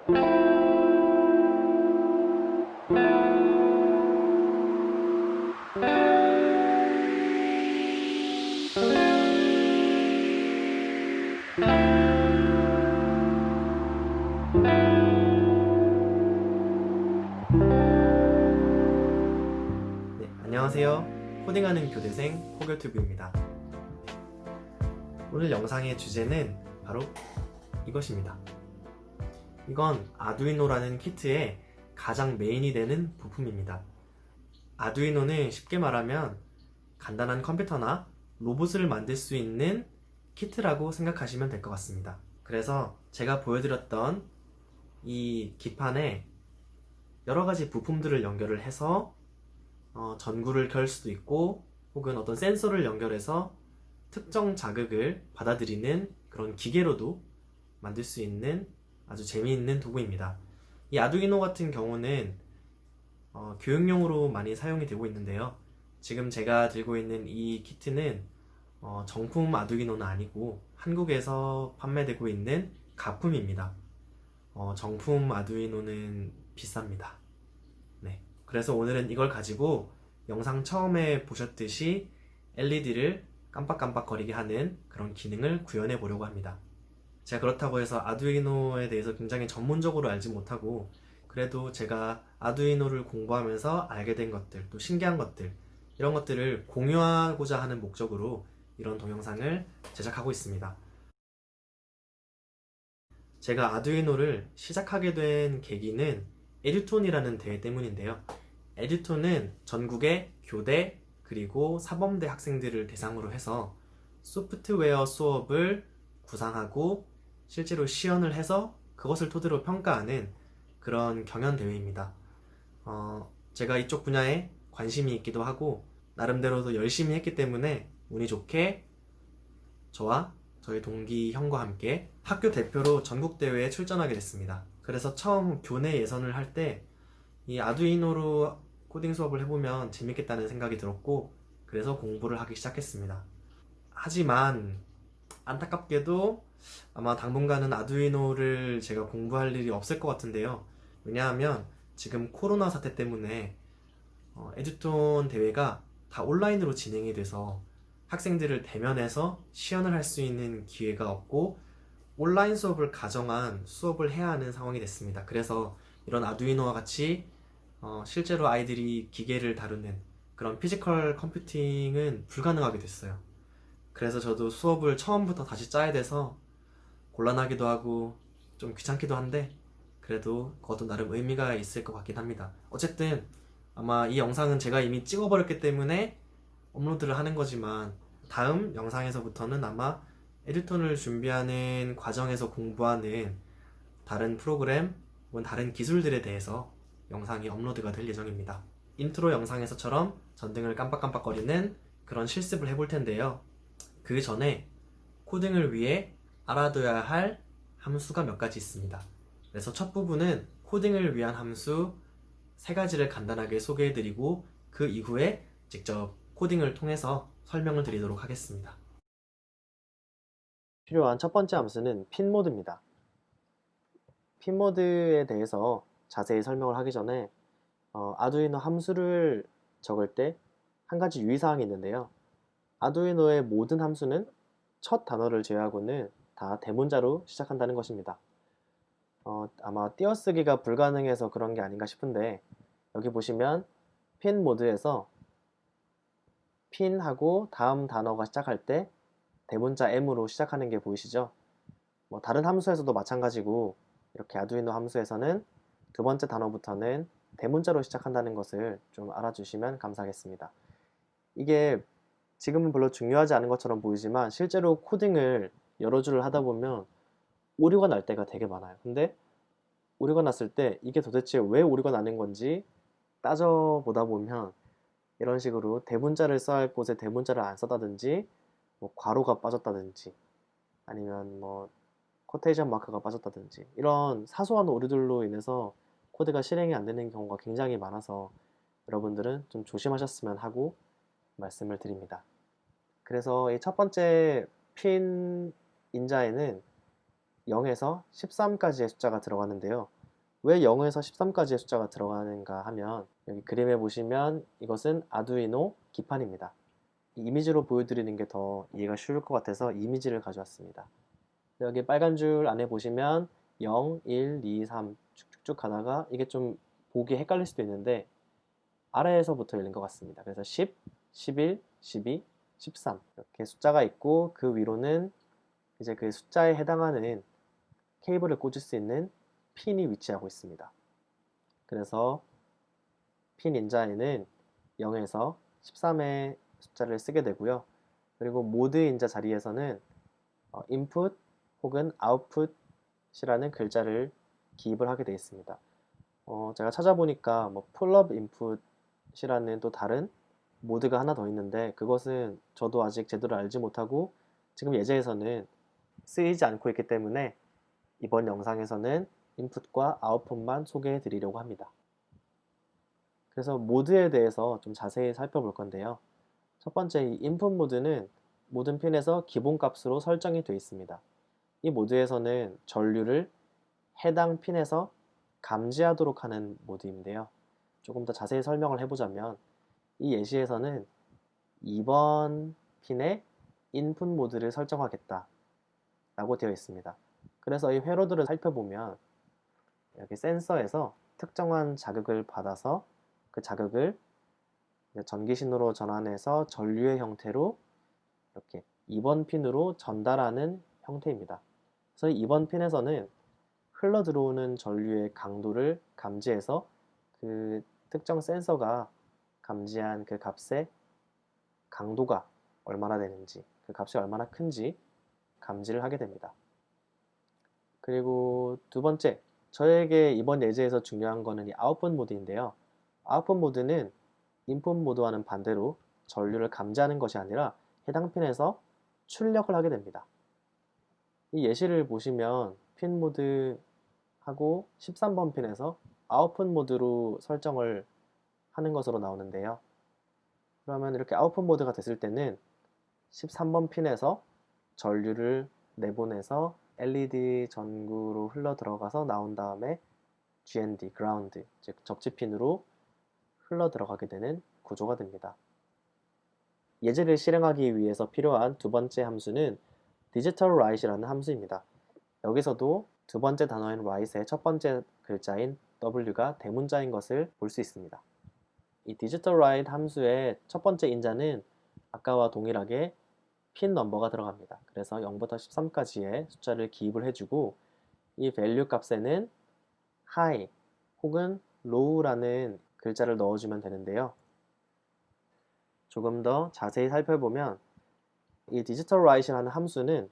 네, 안녕하세요. 코딩하는 교대생 호교튜브입니다. 오늘 영상의 주제는 바로 이것입니다. 이건 아두이노라는 키트의 가장 메인이 되는 부품입니다. 아두이노는 쉽게 말하면 간단한 컴퓨터나 로봇을 만들 수 있는 키트라고 생각하시면 될 것 같습니다. 그래서 제가 보여드렸던 이 기판에 여러 가지 부품들을 연결을 해서 전구를 켤 수도 있고 혹은 어떤 센서를 연결해서 특정 자극을 받아들이는 그런 기계로도 만들 수 있는 아주 재미있는 도구입니다. 이 아두이노 같은 경우는 교육용으로 많이 사용이 되고 있는데요. 지금 제가 들고 있는 이 키트는 정품 아두이노는 아니고 한국에서 판매되고 있는 가품입니다. 정품 아두이노는 비쌉니다. 네. 그래서 오늘은 이걸 가지고 영상 처음에 보셨듯이 LED를 깜빡깜빡거리게 하는 그런 기능을 구현해 보려고 합니다. 제가 그렇다고 해서 아두이노에 대해서 굉장히 전문적으로 알지 못하고 그래도 제가 아두이노를 공부하면서 알게 된 것들, 또 신기한 것들, 이런 것들을 공유하고자 하는 목적으로 이런 동영상을 제작하고 있습니다. 제가 아두이노를 시작하게 된 계기는 에듀톤이라는 대회 때문인데요. 에듀톤은 전국의 교대 그리고 사범대 학생들을 대상으로 해서 소프트웨어 수업을 구상하고 실제로 시연을 해서 그것을 토대로 평가하는 그런 경연 대회입니다. 제가 이쪽 분야에 관심이 있기도 하고 나름대로도 열심히 했기 때문에 운이 좋게 저와 저희 동기 형과 함께 학교 대표로 전국대회에 출전하게 됐습니다. 그래서 처음 교내 예선을 할 때 이 아두이노로 코딩 수업을 해보면 재밌겠다는 생각이 들었고 그래서 공부를 하기 시작했습니다. 하지만 안타깝게도 아마 당분간은 아두이노를 제가 공부할 일이 없을 것 같은데요. 왜냐하면 지금 코로나 사태 때문에 에듀톤 대회가 다 온라인으로 진행이 돼서 학생들을 대면해서 시연을 할 수 있는 기회가 없고 온라인 수업을 가정한 수업을 해야 하는 상황이 됐습니다. 그래서 이런 아두이노와 같이 실제로 아이들이 기계를 다루는 그런 피지컬 컴퓨팅은 불가능하게 됐어요. 그래서 저도 수업을 처음부터 다시 짜야 돼서 곤란하기도 하고 좀 귀찮기도 한데 그래도 그것도 나름 의미가 있을 것 같긴 합니다. 어쨌든 아마 이 영상은 제가 이미 찍어버렸기 때문에 업로드를 하는 거지만 다음 영상에서부터는 아마 에듀톤을 준비하는 과정에서 공부하는 다른 프로그램 혹은 다른 기술들에 대해서 영상이 업로드가 될 예정입니다. 인트로 영상에서처럼 전등을 깜빡깜빡거리는 그런 실습을 해볼 텐데요. 그 전에 코딩을 위해 알아둬야 할 함수가 몇 가지 있습니다. 그래서 첫 부분은 코딩을 위한 함수 3가지를 간단하게 소개해드리고 그 이후에 직접 코딩을 통해서 설명을 드리도록 하겠습니다. 필요한 첫 번째 함수는 핀모드입니다. 핀모드에 대해서 자세히 설명을 하기 전에 아두이노 함수를 적을 때 한 가지 유의사항이 있는데요. 아두이노의 모든 함수는 첫 단어를 제외하고는 다 대문자로 시작한다는 것입니다. 아마 띄어쓰기가 불가능해서 그런 게 아닌가 싶은데 여기 보시면 핀 모드에서 핀하고 다음 단어가 시작할 때 대문자 M으로 시작하는 게 보이시죠? 다른 함수에서도 마찬가지고 이렇게 아두이노 함수에서는 두 번째 단어부터는 대문자로 시작한다는 것을 좀 알아주시면 감사하겠습니다. 이게 지금은 별로 중요하지 않은 것처럼 보이지만 실제로 코딩을 여러 줄을 하다 보면 오류가 날 때가 되게 많아요. 근데 오류가 났을 때 이게 도대체 왜 오류가 나는 건지 따져보다 보면 이런 식으로 대문자를 써야 할 곳에 대문자를 안 썼다든지 괄호가 빠졌다든지 아니면 코테이션 마크가 빠졌다든지 이런 사소한 오류들로 인해서 코드가 실행이 안 되는 경우가 굉장히 많아서 여러분들은 좀 조심하셨으면 하고 말씀을 드립니다. 그래서 이 첫 번째 핀 인자에는 0에서 13까지의 숫자가 들어가는데요. 왜 0에서 13까지의 숫자가 들어가는가 하면 여기 그림에 보시면 이것은 아두이노 기판입니다. 이 이미지로 보여드리는 게 더 이해가 쉬울 것 같아서 이미지를 가져왔습니다. 여기 빨간 줄 안에 보시면 0, 1, 2, 3 쭉쭉쭉 가다가 이게 좀 보기 헷갈릴 수도 있는데 아래에서부터 읽는 것 같습니다. 그래서 10, 11, 12, 13 이렇게 숫자가 있고 그 위로는 이제 그 숫자에 해당하는 케이블을 꽂을 수 있는 핀이 위치하고 있습니다. 그래서 핀 인자에는 0에서 13의 숫자를 쓰게 되고요. 그리고 모드 인자 자리에서는 input 혹은 output이라는 글자를 기입을 하게 되어 있습니다. 제가 찾아보니까 뭐 pull-up input이라는 또 다른 모드가 하나 더 있는데 그것은 저도 아직 제대로 알지 못하고 지금 예제에서는 쓰이지 않고 있기 때문에 이번 영상에서는 인풋과 아웃풋만 소개해 드리려고 합니다. 그래서 모드에 대해서 좀 자세히 살펴볼 건데요. 첫 번째 이 인풋 모드는 모든 핀에서 기본값으로 설정이 되어 있습니다. 이 모드에서는 전류를 해당 핀에서 감지하도록 하는 모드인데요. 조금 더 자세히 설명을 해보자면 이 예시에서는 2번 핀에 인풋 모드를 설정하겠다 라고 되어 있습니다. 그래서 이 회로들을 살펴보면 여기 센서에서 특정한 자극을 받아서 그 자극을 전기신호로 전환해서 전류의 형태로 이렇게 2번 핀으로 전달하는 형태입니다. 그래서 2번 핀에서는 흘러 들어오는 전류의 강도를 감지해서 그 특정 센서가 감지한 그 값의 강도가 얼마나 되는지, 그 값이 얼마나 큰지 감지를 하게 됩니다. 그리고 두 번째, 저에게 이번 예제에서 중요한 거는 이 아웃풋 모드인데요. 아웃풋 모드는 인풋 모드와는 반대로 전류를 감지하는 것이 아니라 해당 핀에서 출력을 하게 됩니다. 이 예시를 보시면 핀 모드하고 13번 핀에서 아웃풋 모드로 설정을 하는 것으로 나오는데요. 그러면 이렇게 아웃풋 모드가 됐을 때는 13번 핀에서 전류를 내보내서 LED 전구로 흘러 들어가서 나온 다음에 GND, ground, 즉 접지핀으로 흘러 들어가게 되는 구조가 됩니다. 예제를 실행하기 위해서 필요한 두 번째 함수는 digital write이라는 함수입니다. 여기서도 두 번째 단어인 write의 첫 번째 글자인 W가 대문자인 것을 볼 수 있습니다. 이 digital write 함수의 첫 번째 인자는 아까와 동일하게 핀 넘버가 들어갑니다. 그래서 0부터 13까지의 숫자를 기입을 해주고 이 value 값에는 high 혹은 low라는 글자를 넣어주면 되는데요. 조금 더 자세히 살펴보면 이 디지털 라이트라는 함수는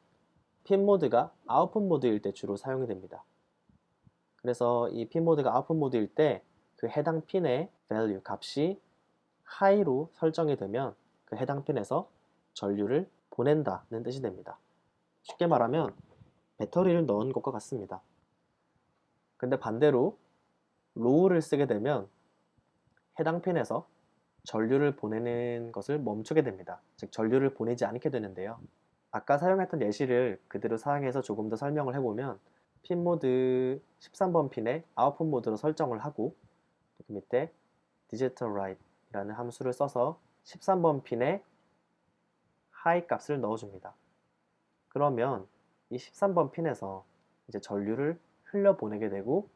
핀 모드가 아웃풋 모드일 때 주로 사용이 됩니다. 그래서 이 핀 모드가 아웃풋 모드일 때 그 해당 핀의 value 값이 high로 설정이 되면 그 해당 핀에서 전류를 보낸다는 뜻이 됩니다. 쉽게 말하면 배터리를 넣은 것과 같습니다. 근데 반대로 low를 쓰게 되면 해당 핀에서 전류를 보내는 것을 멈추게 됩니다. 즉 전류를 보내지 않게 되는데요. 아까 사용했던 예시를 그대로 사용해서 조금 더 설명을 해보면 핀 모드 13번 핀에 아웃풋 모드로 설정을 하고 그 밑에 digital write이라는 함수를 써서 13번 핀에 high 값을 넣어줍니다. 그러면 이 13번 핀에서 이제 전류를 흘려 보내게 되고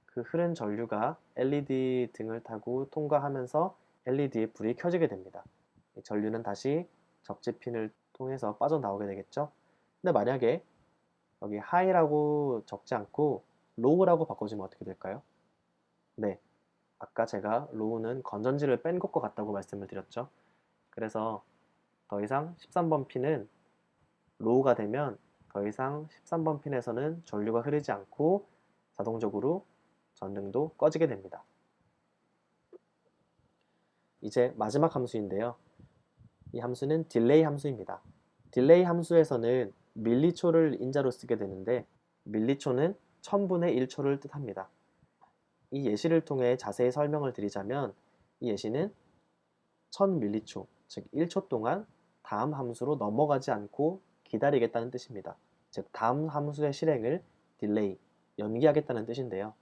그 흐른 전류가 LED 등을 타고 통과하면서 LED의 불이 켜지게 됩니다. 이 전류는 다시 접지핀을 통해서 빠져나오게 되겠죠. 근데 만약에 여기 high라고 적지 않고 low라고 바꿔주면 어떻게 될까요? 네, 아까 제가 low는 건전지를 뺀 것과 같다고 말씀을 드렸죠. 그래서 더 이상 13번 핀은 low가 되면 더 이상 13번 핀에서는 전류가 흐르지 않고 자동적으로 전등도 꺼지게 됩니다. 이제 마지막 함수인데요. 이 함수는 딜레이 함수입니다. 딜레이 함수에서는 밀리초를 인자로 쓰게 되는데 밀리초는 1000분의 1초를 뜻합니다. 이 예시를 통해 자세히 설명을 드리자면 이 예시는 1000밀리초, 즉 1초 동안 다음 함수로 넘어가지 않고 기다리겠다는 뜻입니다. 즉 다음 함수의 실행을 딜레이, 연기하겠다는 뜻인데요.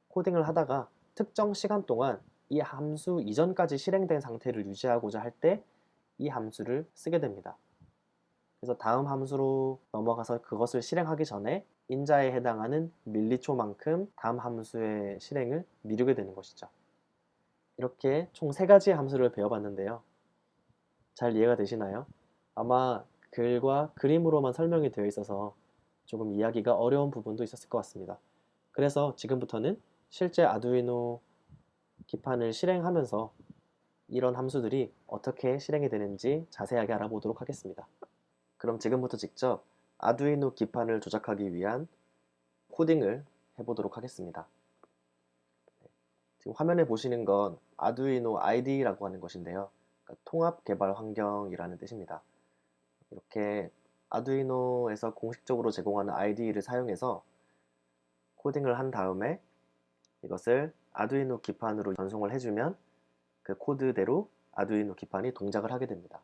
코딩을 하다가 특정 시간 동안 이 함수 이전까지 실행된 상태를 유지하고자 할 때 이 함수를 쓰게 됩니다. 그래서 다음 함수로 넘어가서 그것을 실행하기 전에 인자에 해당하는 밀리초만큼 다음 함수의 실행을 미루게 되는 것이죠. 이렇게 총 3가지의 함수를 배워봤는데요. 잘 이해가 되시나요? 아마 글과 그림으로만 설명이 되어 있어서 조금 이해하기가 어려운 부분도 있었을 것 같습니다. 그래서 지금부터는 실제 아두이노 기판을 실행하면서 이런 함수들이 어떻게 실행이 되는지 자세하게 알아보도록 하겠습니다. 그럼 지금부터 직접 아두이노 기판을 조작하기 위한 코딩을 해보도록 하겠습니다. 지금 화면에 보시는 건 아두이노 IDE라고 하는 것인데요. 그러니까 통합 개발 환경이라는 뜻입니다. 이렇게 아두이노에서 공식적으로 제공하는 IDE를 사용해서 코딩을 한 다음에 이것을 아두이노 기판으로 전송을 해주면 그 코드대로 아두이노 기판이 동작을 하게 됩니다.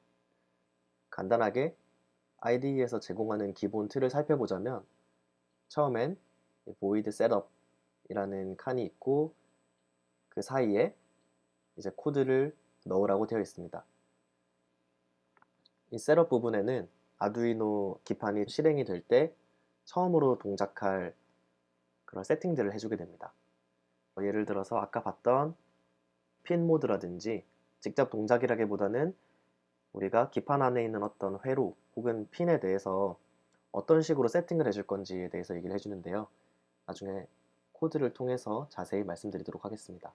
간단하게 IDE에서 제공하는 기본 틀을 살펴보자면 처음엔 void setup이라는 칸이 있고 그 사이에 이제 코드를 넣으라고 되어 있습니다. 이 셋업 부분에는 아두이노 기판이 실행이 될 때 처음으로 동작할 그런 세팅들을 해주게 됩니다. 예를 들어서 아까 봤던 핀 모드라든지 직접 동작이라기보다는 우리가 기판 안에 있는 어떤 회로 혹은 핀에 대해서 어떤 식으로 세팅을 해줄 건지에 대해서 얘기를 해주는데요. 나중에 코드를 통해서 자세히 말씀드리도록 하겠습니다.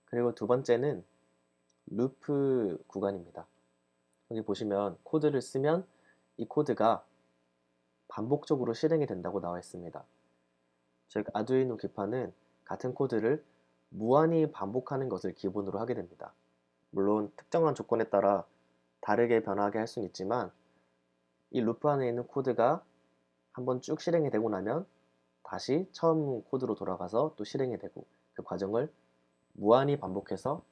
그리고 두 번째는 루프 구간입니다. 여기 보시면 코드를 쓰면 이 코드가 반복적으로 실행이 된다고 나와 있습니다. 즉 아두이노 기판은 같은 코드를 무한히 반복하는 것을 기본으로 하게 됩니다. 물론 특정한 조건에 따라 다르게 변하게 할 수는 있지만 이 루프 안에 있는 코드가 한번 쭉 실행이 되고 나면 다시 처음 코드로 돌아가서 또 실행이 되고 그 과정을 무한히 반복해서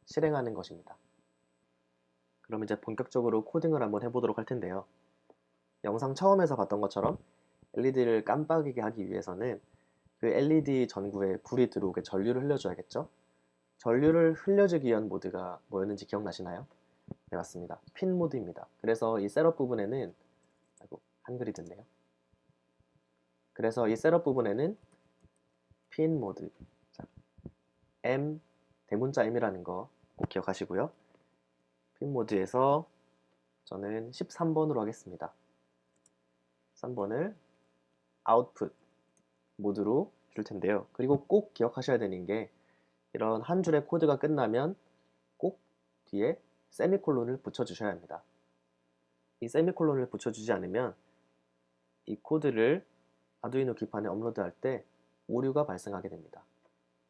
실행하는 것입니다. 그럼 이제 본격적으로 코딩을 한번 해보도록 할 텐데요. 영상 처음에서 봤던 것처럼 LED를 깜빡이게 하기 위해서는 그 LED 전구에 불이 들어오게 전류를 흘려줘야겠죠? 전류를 흘려주기 위한 모드가 뭐였는지 기억나시나요? 네, 맞습니다. 핀 모드입니다. 그래서 이 셋업 부분에는 아이고, 한글이 됐네요. 그래서 이 셋업 부분에는 핀 모드, 자, M, 대문자 M이라는 거 꼭 기억하시고요. 핀 모드에서 저는 13번으로 하겠습니다. 3번을 아웃풋 모드로 줄 텐데요. 그리고 꼭 기억하셔야 되는 게 이런 한 줄의 코드가 끝나면 꼭 뒤에 세미콜론을 붙여주셔야 합니다. 이 세미콜론을 붙여주지 않으면 이 코드를 아두이노 기판에 업로드할 때 오류가 발생하게 됩니다.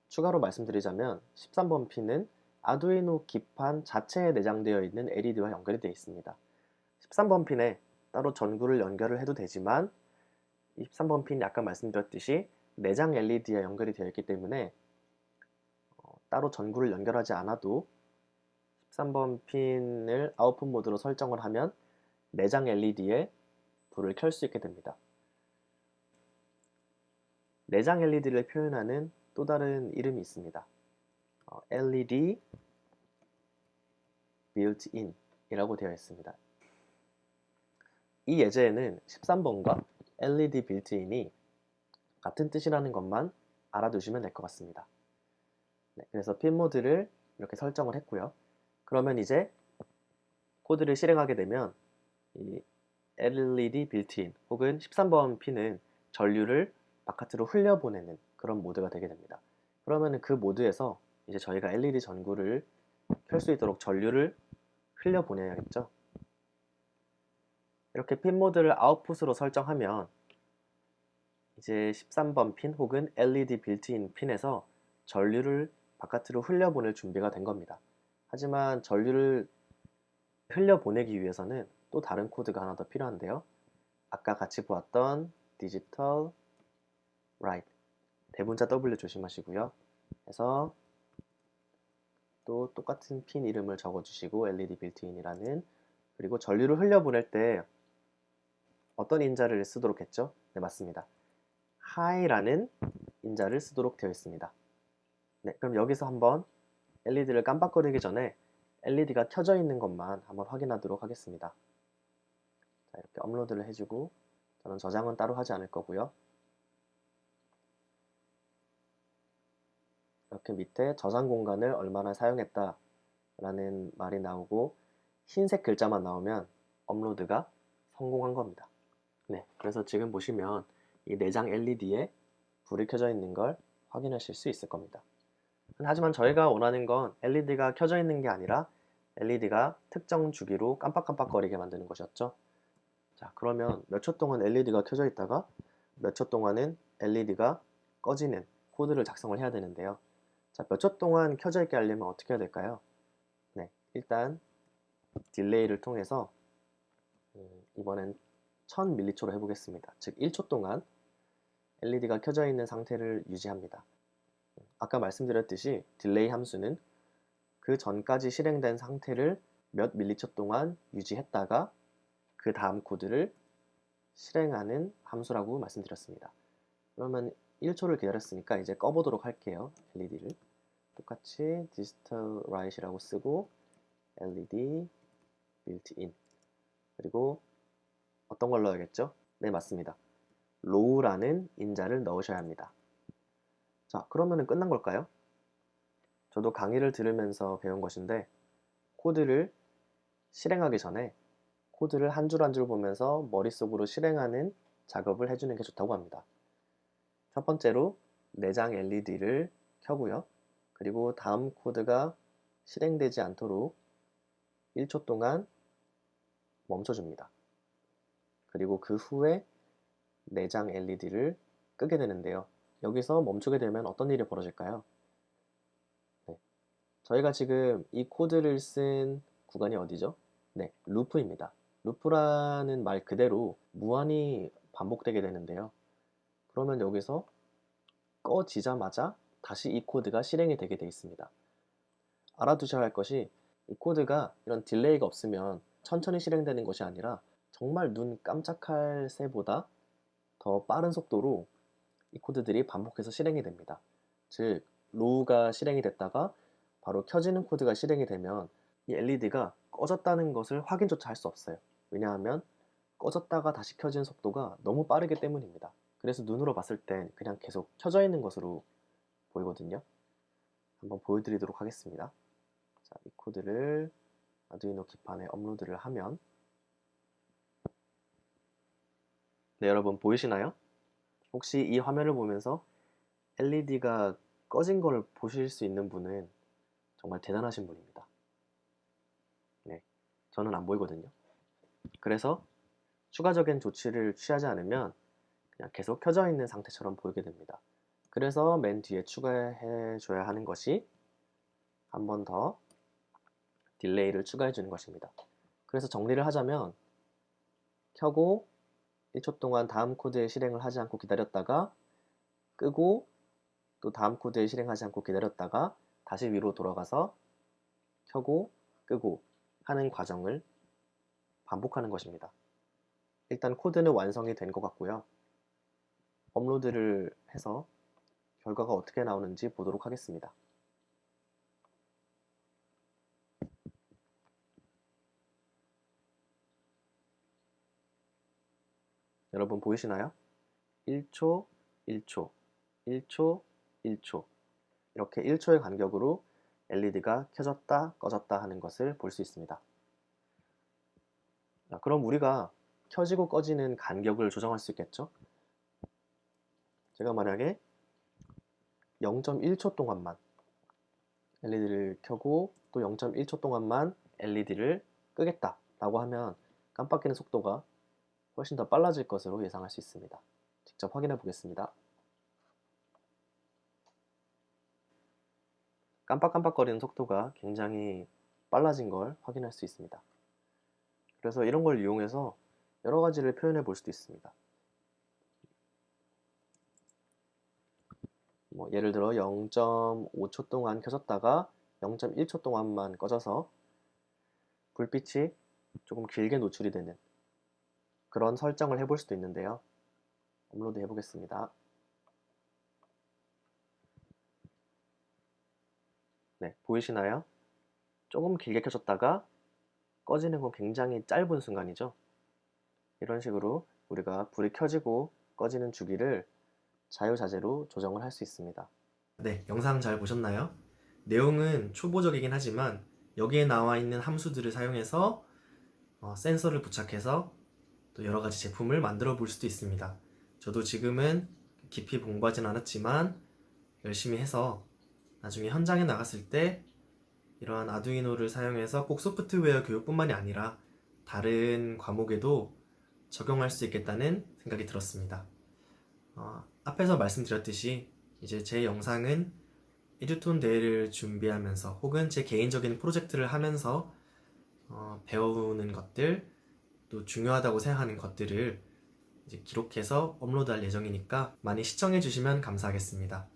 추가로 말씀드리자면 13번 핀은 아두이노 기판 자체에 내장되어 있는 LED와 연결이 되어 있습니다. 13번 핀에 따로 전구를 연결을 해도 되지만 23번 핀이 아까 말씀드렸듯이 내장 LED와 연결이 되어 있기 때문에 따로 전구를 연결하지 않아도 13번 핀을 아웃풋 모드로 설정을 하면 내장 LED에 불을 켤 수 있게 됩니다. 내장 LED를 표현하는 또 다른 이름이 있습니다. LED built-in 이라고 되어 있습니다. 이 예제에는 13번과 LED built-in이 같은 뜻이라는 것만 알아두시면 될 것 같습니다. 네, 그래서 핀 모드를 이렇게 설정을 했고요. 그러면 이제 코드를 실행하게 되면 이 LED built-in 혹은 13번 핀은 전류를 바깥으로 흘려보내는 그런 모드가 되게 됩니다. 그러면 그 모드에서 이제 저희가 LED 전구를 켤 수 있도록 전류를 흘려보내야겠죠. 이렇게 핀 모드를 아웃풋으로 설정하면 이제 13번 핀 혹은 LED 빌트인 핀에서 전류를 바깥으로 흘려보낼 준비가 된 겁니다. 하지만 전류를 흘려보내기 위해서는 또 다른 코드가 하나 더 필요한데요. 아까 같이 보았던 디지털 라이트 대문자 W 조심하시고요. 그래서 또 똑같은 핀 이름을 적어주시고 LED 빌트인이라는 그리고 전류를 흘려보낼 때 어떤 인자를 쓰도록 했죠? 네, 맞습니다. high라는 인자를 쓰도록 되어 있습니다. 네, 그럼 여기서 한번 LED를 깜빡거리기 전에 LED가 켜져 있는 것만 한번 확인하도록 하겠습니다. 자, 이렇게 업로드를 해주고 저는 저장은 따로 하지 않을 거고요. 이렇게 밑에 저장 공간을 얼마나 사용했다 라는 말이 나오고 흰색 글자만 나오면 업로드가 성공한 겁니다. 네, 그래서 지금 보시면 이 내장 LED에 불이 켜져 있는 걸 확인하실 수 있을 겁니다. 하지만 저희가 원하는 건 LED가 켜져 있는 게 아니라 LED가 특정 주기로 깜빡깜빡거리게 만드는 것이었죠. 자, 그러면 몇 초 동안 LED가 켜져 있다가 몇 초 동안은 LED가 꺼지는 코드를 작성을 해야 되는데요. 자, 몇 초 동안 켜져 있게 하려면 어떻게 해야 될까요? 네, 일단 딜레이를 통해서 이번엔 1000mH로 해보겠습니다. 즉 1초 동안 LED가 켜져 있는 상태를 유지합니다. 아까 말씀드렸듯이 딜레이 함수는 그 전까지 실행된 상태를 몇 밀리초 동안 유지했다가 그 다음 코드를 실행하는 함수라고 말씀드렸습니다. 그러면 1초를 기다렸으니까 이제 꺼보도록 할게요. LED를 똑같이 digital right이라고 쓰고 LED built-in 그리고 어떤 걸 넣어야겠죠? 네, 맞습니다. low라는 인자를 넣으셔야 합니다. 자, 그러면 끝난 걸까요? 저도 강의를 들으면서 배운 것인데 코드를 실행하기 전에 코드를 한 줄 한 줄 보면서 머릿속으로 실행하는 작업을 해주는 게 좋다고 합니다. 첫 번째로 내장 LED를 켜고요. 그리고 다음 코드가 실행되지 않도록 1초 동안 멈춰줍니다. 그리고 그 후에 내장 LED를 끄게 되는데요. 여기서 멈추게 되면 어떤 일이 벌어질까요? 네. 저희가 지금 이 코드를 쓴 구간이 어디죠? 네, 루프입니다. 루프라는 말 그대로 무한히 반복되게 되는데요. 그러면 여기서 꺼지자마자 다시 이 코드가 실행이 되게 되어 있습니다. 알아두셔야 할 것이 이 코드가 이런 딜레이가 없으면 천천히 실행되는 것이 아니라 정말 눈 깜짝할 새보다 더 빠른 속도로 이 코드들이 반복해서 실행이 됩니다. 즉, 로우가 실행이 됐다가 바로 켜지는 코드가 실행이 되면 이 LED가 꺼졌다는 것을 확인조차 할 수 없어요. 왜냐하면 꺼졌다가 다시 켜지는 속도가 너무 빠르기 때문입니다. 그래서 눈으로 봤을 땐 그냥 계속 켜져 있는 것으로 보이거든요. 한번 보여드리도록 하겠습니다. 자, 이 코드를 아두이노 기판에 업로드를 하면 네, 여러분 보이시나요? 혹시 이 화면을 보면서 LED가 꺼진 걸 보실 수 있는 분은 정말 대단하신 분입니다. 네, 저는 안 보이거든요. 그래서 추가적인 조치를 취하지 않으면 그냥 계속 켜져 있는 상태처럼 보이게 됩니다. 그래서 맨 뒤에 추가해 줘야 하는 것이 한 번 더 딜레이를 추가해 주는 것입니다. 그래서 정리를 하자면 켜고 1초 동안 다음 코드의 실행을 하지 않고 기다렸다가 끄고 또 다음 코드에 실행하지 않고 기다렸다가 다시 위로 돌아가서 켜고 끄고 하는 과정을 반복하는 것입니다. 일단 코드는 완성이 된 것 같고요. 업로드를 해서 결과가 어떻게 나오는지 보도록 하겠습니다. 여러분 보이시나요? 1초, 1초, 1초, 1초 이렇게 1초의 간격으로 LED가 켜졌다 꺼졌다 하는 것을 볼 수 있습니다. 자, 그럼 우리가 켜지고 꺼지는 간격을 조정할 수 있겠죠? 제가 만약에 0.1초 동안만 LED를 켜고 또 0.1초 동안만 LED를 끄겠다 라고 하면 깜빡이는 속도가 훨씬 더 빨라질 것으로 예상할 수 있습니다. 직접 확인해 보겠습니다. 깜빡깜빡거리는 속도가 굉장히 빨라진 걸 확인할 수 있습니다. 그래서 이런 걸 이용해서 여러 가지를 표현해 볼 수도 있습니다. 예를 들어 0.5초 동안 켜졌다가 0.1초 동안만 꺼져서 불빛이 조금 길게 노출이 되는 그런 설정을 해볼 수도 있는데요. 업로드 해보겠습니다. 네, 보이시나요? 조금 길게 켜졌다가 꺼지는 건 굉장히 짧은 순간이죠. 이런 식으로 우리가 불이 켜지고 꺼지는 주기를 자유자재로 조정을 할 수 있습니다. 네, 영상 잘 보셨나요? 내용은 초보적이긴 하지만 여기에 나와 있는 함수들을 사용해서 센서를 부착해서 또 여러 가지 제품을 만들어 볼 수도 있습니다. 저도 지금은 깊이 공부하진 않았지만 열심히 해서 나중에 현장에 나갔을 때 이러한 아두이노를 사용해서 꼭 소프트웨어 교육뿐만이 아니라 다른 과목에도 적용할 수 있겠다는 생각이 들었습니다. 앞에서 말씀드렸듯이 이제 제 영상은 에듀톤 대회를 준비하면서 혹은 제 개인적인 프로젝트를 하면서 배우는 것들, 또 중요하다고 생각하는 것들을 이제 기록해서 업로드할 예정이니까 많이 시청해 주시면 감사하겠습니다.